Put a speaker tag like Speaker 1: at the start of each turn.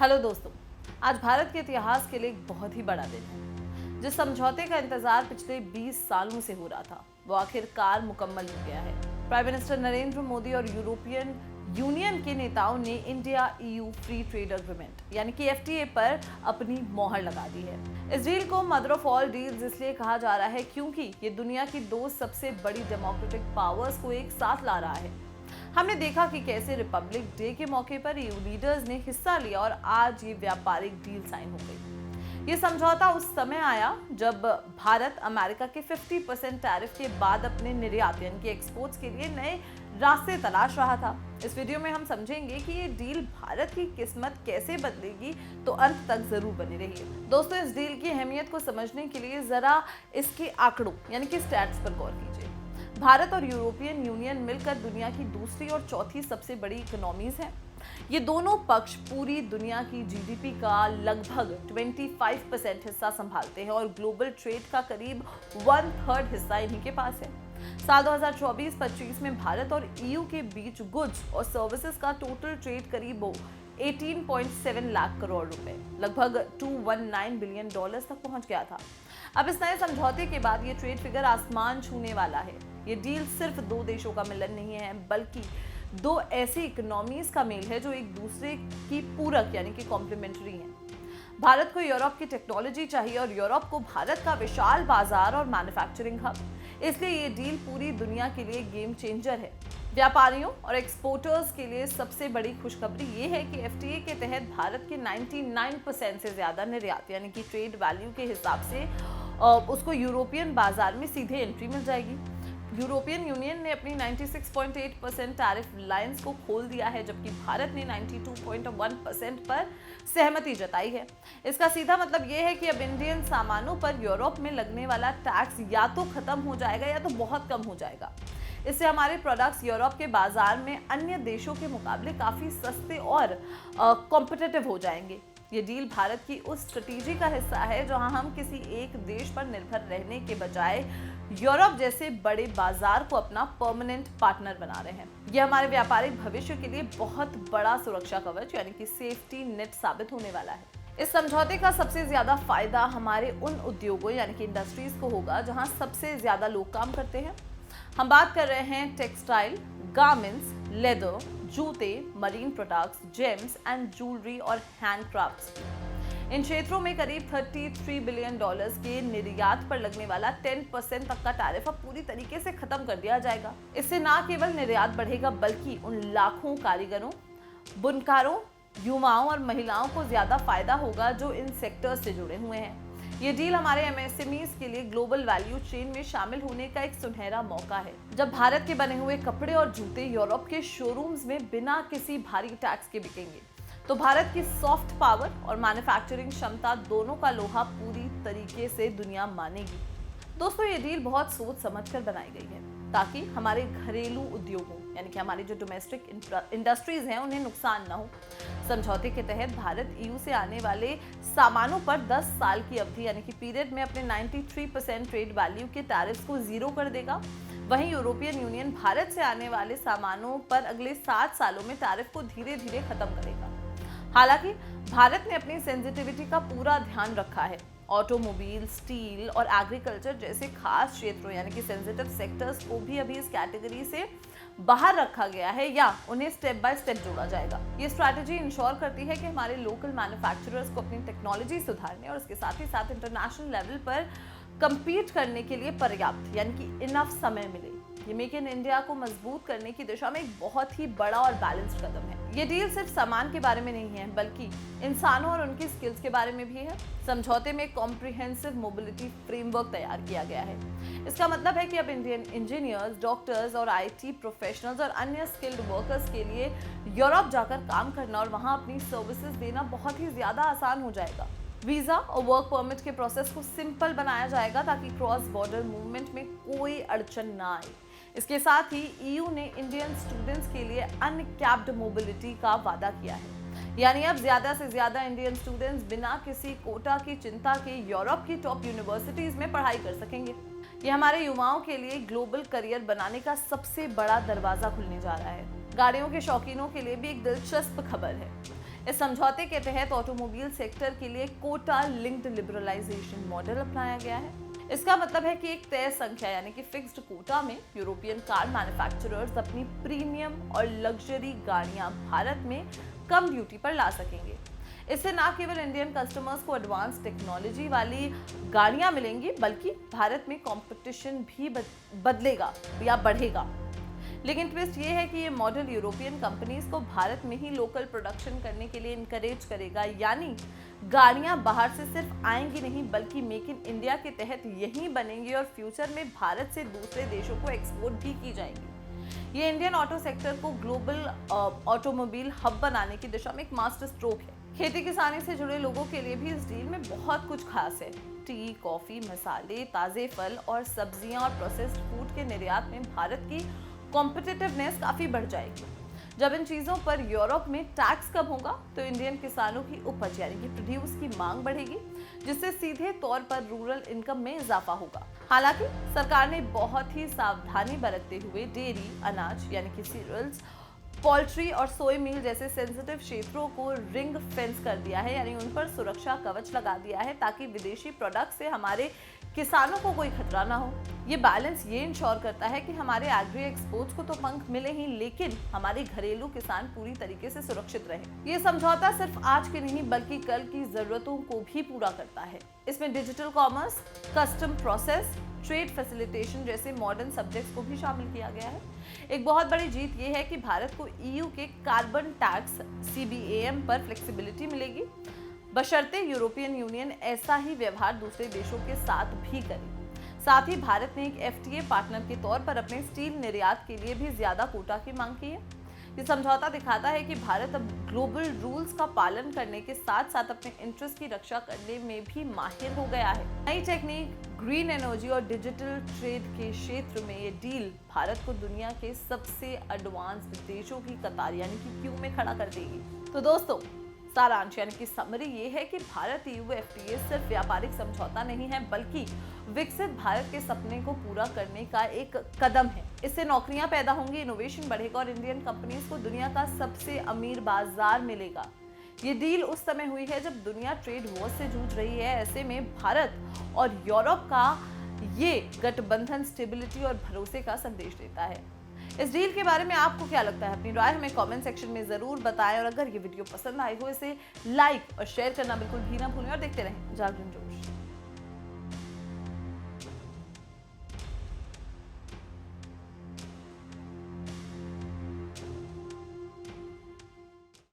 Speaker 1: Hello दोस्तों, आज भारत के इतिहास के लिए एक बहुत ही बड़ा दिन है। जिस समझौते का इंतजार पिछले 20 सालों से हो रहा था, वो आखिरकार मुकम्मल हो गया है। प्राइम मिनिस्टर नरेंद्र मोदी और यूरोपियन यूनियन के नेताओं ने India EU free trade agreement यानी कि FTA पर अपनी मोहर लगा दी है। इस डील को मदर ऑफ ऑल डील्स इसलिए कहा जा रहा है क्योंकि ये दुनिया की दो सबसे बड़ी डेमोक्रेटिक पावर्स को एक साथ ला रहा है। हमने देखा कि कैसे रिपब्लिक डे के मौके पर EU लीडर्स ने हिस्सा लिया और आज ये व्यापारिक डील साइन हो गई। ये समझौता उस समय आया जब भारत अमेरिका के 50% टैरिफ के बाद अपने निर्यात यानी कि एक्सपोर्ट्स के लिए नए रास्ते तलाश रहा था। इस वीडियो में हम समझेंगे कि ये डील भारत की किस्मत कैसे बदलेगी, तो अंत तक जरूर बने रहिए। दोस्तों, इस डील की अहमियत को समझने के लिए जरा इसके आंकड़ों यानी कि स्टैट्स पर गौर कीजिए। भारत और यूरोपियन यूनियन मिलकर दुनिया की दूसरी और चौथी सबसे बड़ी इकोनॉमीज हैं। ये दोनों पक्ष पूरी दुनिया की GDP का लगभग 25% हिस्सा संभालते हैं और ग्लोबल ट्रेड का करीब 1/3 हिस्सा इन्हीं के पास है। साल 2024-25 में भारत और EU के बीच गुड्स और सर्विसेज का टोटल ट्रेड करीब 18.7 लाख करोड़ रुपए, लगभग $219 बिलियन तक पहुंच गया था। अब इस नए समझौते के बाद ये ट्रेड फिगर आसमान छूने वाला है। ये डील सिर्फ दो देशों का मिलन नहीं है, बल्कि दो ऐसी इकोनॉमीज का मेल है जो एक दूसरे की पूरक यानी कि कॉम्प्लीमेंट्री हैं। भारत को यूरोप की टेक्नोलॉजी चाहिए और यूरोप को भारत का विशाल बाजार और मैन्युफैक्चरिंग हब। इसलिए ये डील पूरी दुनिया के लिए गेम चेंजर है। व्यापारियों और एक्सपोर्टर्स के लिए सबसे बड़ी खुशखबरी ये है कि FTA के तहत भारत के 99% से ज्यादा निर्यात यानी कि ट्रेड वैल्यू के हिसाब से उसको यूरोपियन बाजार में सीधे एंट्री मिल जाएगी। यूरोपियन यूनियन ने अपनी 96.8% टैरिफ लाइंस को खोल दिया है, जबकि भारत ने 92.1% पर सहमति जताई है। इसका सीधा मतलब यह है कि अब इंडियन सामानों पर यूरोप में लगने वाला टैक्स या तो खत्म हो जाएगा या तो बहुत कम हो जाएगा। इससे हमारे प्रोडक्ट्स यूरोप के बाजार में अन्य देशों के मुकाबले काफी सस्ते और कॉम्पिटिटिव हो जाएंगे। ये डील भारत की उस स्ट्रेटेजी का हिस्सा है जहां हम किसी एक देश पर निर्भर रहने के बजाय यूरोप जैसे बड़े बाजार को अपना परमानेंट पार्टनर बना रहे हैं। ये हमारे व्यापारिक भविष्य के लिए बहुत बड़ा सुरक्षा कवच यानी कि सेफ्टी नेट साबित होने वाला है। इस समझौते का सबसे ज्यादा फायदा हमारे उन उद्योगों यानी कि इंडस्ट्रीज को होगा जहां सबसे ज्यादा लोग काम करते हैं। हम बात कर रहे हैं टेक्सटाइल, गारमेंट्स, लेदर, जूते, marine products, James and jewellery और हैंडक्राफ्ट्स। इन क्षेत्रों में करीब $33 बिलियन के निर्यात पर लगने वाला 10% तक का टैरिफ अब पूरी तरीके से खत्म कर दिया जाएगा। इससे न केवल निर्यात बढ़ेगा बल्कि उन लाखों कारीगरों, बुनकारों, युवाओं और महिलाओं को ज्यादा फायदा होगा जो इन सेक्टर्स से जुड़े हुए हैं। ये डील हमारे MSMEs के लिए ग्लोबल वैल्यू चेन में शामिल होने का एक सुनहरा मौका है। जब भारत के बने हुए कपड़े और जूते यूरोप के शोरूम्स में बिना किसी भारी टैक्स के बिकेंगे, तो भारत की सॉफ्ट पावर और मैन्युफैक्चरिंग क्षमता दोनों का लोहा पूरी तरीके से दुनिया मानेगी। दोस्तों, ये डील बहुत सोच समझकर बनाई गई है ताकि हमारे घरेलू उद्योगों यानी कि हमारी जो डोमेस्टिक इंडस्ट्रीज हैं उन्हें नुकसान न हो। समझौते के तहत भारत EU से आने वाले सामानों पर 10 साल की अवधि यानी कि पीरियड में अपने 93% ट्रेड वैल्यू के टैरिफ को जीरो कर देगा। वहीं यूरोपियन यूनियन भारत से आने वाले सामानों पर अगले 7 सालों में टैरिफ को धीरे धीरे खत्म करेगा। हालांकि भारत ने अपनी सेंसिटिविटी का पूरा ध्यान रखा है। ऑटोमोबाइल, स्टील और एग्रीकल्चर जैसे खास क्षेत्रों यानी कि सेंसिटिव सेक्टर्स को भी अभी इस कैटेगरी से बाहर रखा गया है या उन्हें स्टेप बाय स्टेप जोड़ा जाएगा। ये स्ट्रैटेजी इंश्योर करती है कि हमारे लोकल मैन्युफैक्चरर्स को अपनी टेक्नोलॉजी सुधारने और उसके साथ ही साथ इंटरनेशनल लेवल पर कंपीट करने के लिए पर्याप्त यानी कि इनफ समय मिले। ये मेक इन इंडिया को मजबूत करने की दिशा में एक बहुत ही बड़ा और बैलेंस्ड कदम है। ये डील सिर्फ सामान के बारे में नहीं है बल्कि इंसानों और उनकी स्किल्स के बारे में भी है। समझौते में कॉम्प्रिहेंसिव मोबिलिटी फ्रेमवर्क तैयार किया गया है। इसका मतलब है कि अब इंडियन इंजीनियर्स, डॉक्टर्स और IT प्रोफेशनल्स और अन्य स्किल्ड वर्कर्स के लिए यूरोप जाकर काम करना और वहां अपनी सर्विसेज देना बहुत ही ज्यादा आसान हो जाएगा। वीजा और वर्क परमिट के प्रोसेस को सिंपल बनाया जाएगा ताकि क्रॉस बॉर्डर मूवमेंट में कोई अड़चन ना आए। इसके साथ ही EU ने इंडियन स्टूडेंट्स के लिए अनकैप्ड मोबिलिटी का वादा किया है, यानी अब ज्यादा से ज्यादा इंडियन स्टूडेंट्स बिना किसी कोटा की चिंता के यूरोप की टॉप यूनिवर्सिटीज में पढ़ाई कर सकेंगे। ये हमारे युवाओं के लिए ग्लोबल करियर बनाने का सबसे बड़ा दरवाजा खुलने जा रहा है। गाड़ियों के शौकीनों के लिए भी एक दिलचस्प खबर है। इस समझौते के तहत ऑटोमोबाइल सेक्टर के लिए कोटा लिंक्ड लिबरलाइजेशन मॉडल अपनाया गया है। इसका मतलब है कि एक तय संख्या यानी कि फिक्स्ड कोटा में यूरोपियन कार मैन्युफैक्चरर्स अपनी प्रीमियम और लग्जरी गाड़ियां भारत में कम ड्यूटी पर ला सकेंगे। इससे न केवल इंडियन कस्टमर्स को एडवांस टेक्नोलॉजी वाली गाड़ियां मिलेंगी, बल्कि भारत में कंपटीशन भी बदलेगा या बढ़ेगा। लेकिन ट्विस्ट ये है कि ये मॉडल यूरोपियन कंपनीज को भारत में ही लोकल प्रोडक्शन करने के लिए इनकरेज करेगा, यानी गाड़ियां बाहर से सिर्फ आएंगी नहीं बल्कि मेक इन इंडिया के तहत यहीं बनेंगी और फ्यूचर में भारत से दूसरे देशों को एक्सपोर्ट भी की जाएंगी। ये इंडियन ऑटो सेक्टर को ग्लोबल ऑटोमोबाइल हब बनाने की दिशा में एक मास्टर स्ट्रोक है। खेती किसानी से जुड़े लोगों के लिए भी इस डील में बहुत कुछ खास है। टी, कॉफी, मसाले, ताजे फल और सब्जियां और प्रोसेस्ड फूड के निर्यात में भारत की कॉम्पिटिटिवनेस काफी बढ़ जाएगी। जब इन चीजों पर यूरोप में टैक्स कम होगा तो इंडियन किसानों की उपज यानी कि प्रोड्यूस की मांग बढ़ेगी, जिससे सीधे तौर पर रूरल इनकम में इजाफा होगा। हालांकि सरकार ने बहुत ही सावधानी बरतते हुए डेयरी, अनाज यानी कि सीरियल्स, पोल्ट्री और सोया मिल जैसे सेंसिटिव क्षेत्रों को रिंग फेंस कर दिया है, यानी उन पर सुरक्षा कवच लगा दिया है ताकि विदेशी प्रोडक्ट से हमारे किसानों को कोई खतरा ना हो। ये बैलेंस ये इंश्योर करता है कि हमारे एग्री एक्सपोर्ट्स को तो पंख मिले ही, लेकिन हमारे घरेलू किसान पूरी तरीके से सुरक्षित रहे। ये समझौता सिर्फ आज के नहीं बल्कि कल की जरूरतों को भी पूरा करता है। इसमें digital commerce, custom process, trade facilitation जैसे मॉडर्न सब्जेक्ट्स को भी शामिल किया गया है। एक बहुत बड़ी जीत ये है कि भारत को ईयू के कार्बन टैक्स CBAM पर फ्लेक्सिबिलिटी मिलेगी, बशर्ते यूरोपियन यूनियन ऐसा ही व्यवहार दूसरे देशों के साथ भी करे। साथ ही भारत ने एक FTA पार्टनर के तौर पर अपने स्टील निर्यात के लिए भी ज्यादा कोटा की मांग की है। ये समझौता दिखाता है कि भारत अब ग्लोबल रूल्स का पालन करने के साथ साथ अपने इंटरेस्ट की रक्षा करने में भी माहिर हो गया है। नई टेक्निक, ग्रीन एनर्जी और डिजिटल ट्रेड के क्षेत्र में ये डील भारत को दुनिया के सबसे एडवांस्ड देशों की कतार यानी कि क्यू में खड़ा कर देगी। तो दोस्तों, सारांश यानी कि समरी ये है कि भारत EU FTA सिर्फ व्यापारिक समझौता नहीं है बल्कि विकसित भारत के सपने को पूरा करने का एक कदम है। इससे नौकरियां पैदा होंगी, इनोवेशन बढ़ेगा और इंडियन कंपनीज को दुनिया का सबसे अमीर बाजार मिलेगा। ये डील उस समय हुई है जब दुनिया ट्रेड वॉर से जूझ रही है। ऐसे में भारत और यूरोप का ये गठबंधन स्टेबिलिटी और भरोसे का संदेश देता है। इस डील के बारे में आपको क्या लगता है? अपनी राय हमें कमेंट सेक्शन में जरूर बताएं और अगर ये वीडियो पसंद आई हो इसे लाइक और शेयर करना बिल्कुल भी ना भूलें और देखते रहें जागरण जोश।